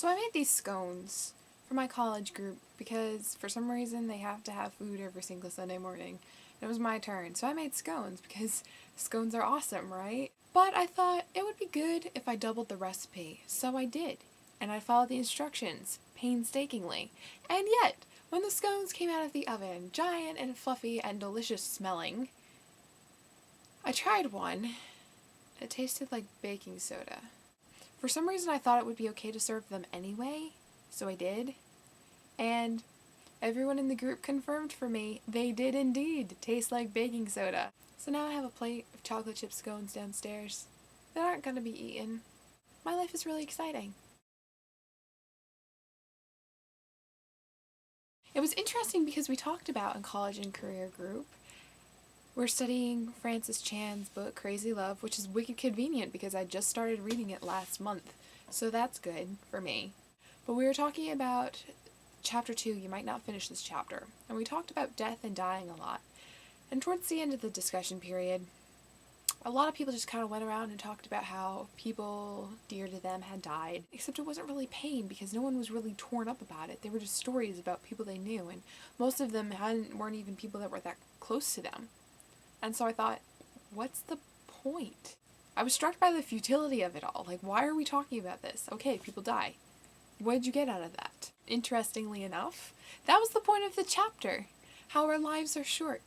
So I made these scones for my college group because for some reason they have to have food every single Sunday morning. It was my turn, so I made scones because scones are awesome, right? But I thought it would be good if I doubled the recipe, so I did. And I followed the instructions painstakingly. And yet, when the scones came out of the oven, giant and fluffy and delicious smelling, I tried one. It tasted like baking soda. For some reason I thought it would be okay to serve them anyway, so I did. And everyone in the group confirmed for me they did indeed taste like baking soda. So now I have a plate of chocolate chip scones downstairs that aren't going to be eaten. My life is really exciting. It was interesting because we talked about in college and career group, we're studying Francis Chan's book Crazy Love, which is wicked convenient because I just started reading it last month, so that's good for me. But we were talking about chapter 2, you might not finish this chapter, and we talked about death and dying a lot. And towards the end of the discussion period, a lot of people just kind of went around and talked about how people dear to them had died, except it wasn't really pain because no one was really torn up about it. They were just stories about people they knew, and most of them weren't even people that were that close to them. And so I thought, what's the point? I was struck by the futility of it all. Like, why are we talking about this? Okay, people die. What did you get out of that? Interestingly enough, that was the point of the chapter. How our lives are short.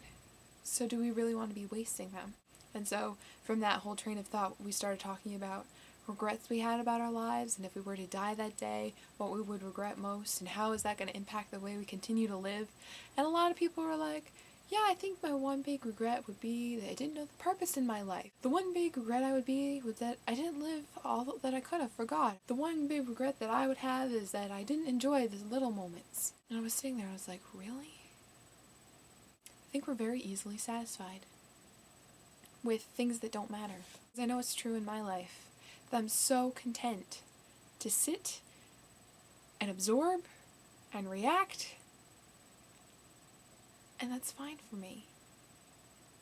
So do we really want to be wasting them? And so from that whole train of thought, we started talking about regrets we had about our lives, and if we were to die that day, what we would regret most, and how is that going to impact the way we continue to live. And a lot of people were like, yeah, I think my one big regret would be that I didn't know the purpose in my life. The one big regret I would be was that I didn't live all that I could have, forgot. The one big regret that I would have is that I didn't enjoy the little moments. And I was sitting there, I was like, really? I think we're very easily satisfied with things that don't matter. Because I know it's true in my life that I'm so content to sit and absorb and react, and that's fine for me.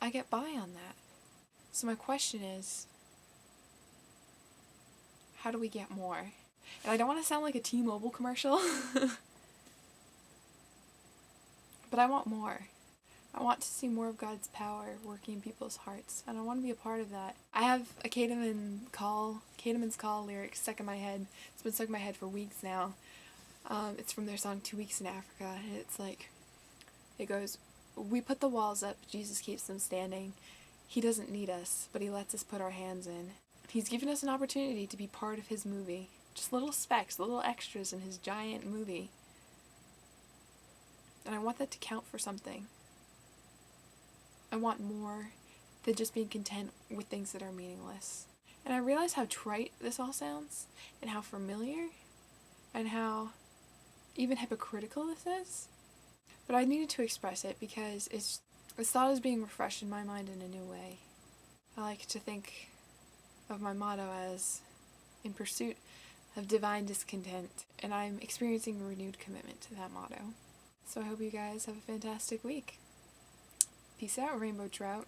I get by on that. So my question is, how do we get more? And I don't want to sound like a T-Mobile commercial, but I want more. I want to see more of God's power working in people's hearts, and I want to be a part of that. I have a Caedmon's Call lyric stuck in my head. It's been stuck in my head for weeks now. It's from their song 2 Weeks in Africa, and it's like, it goes, we put the walls up, Jesus keeps them standing. He doesn't need us, but he lets us put our hands in. He's given us an opportunity to be part of his movie. Just little specks, little extras in his giant movie. And I want that to count for something. I want more than just being content with things that are meaningless. And I realize how trite this all sounds, and how familiar, and how even hypocritical this is. But I needed to express it because it's thought as being refreshed in my mind in a new way. I like to think of my motto as, in pursuit of divine discontent, and I'm experiencing a renewed commitment to that motto. So I hope you guys have a fantastic week. Peace out, Rainbow Trout.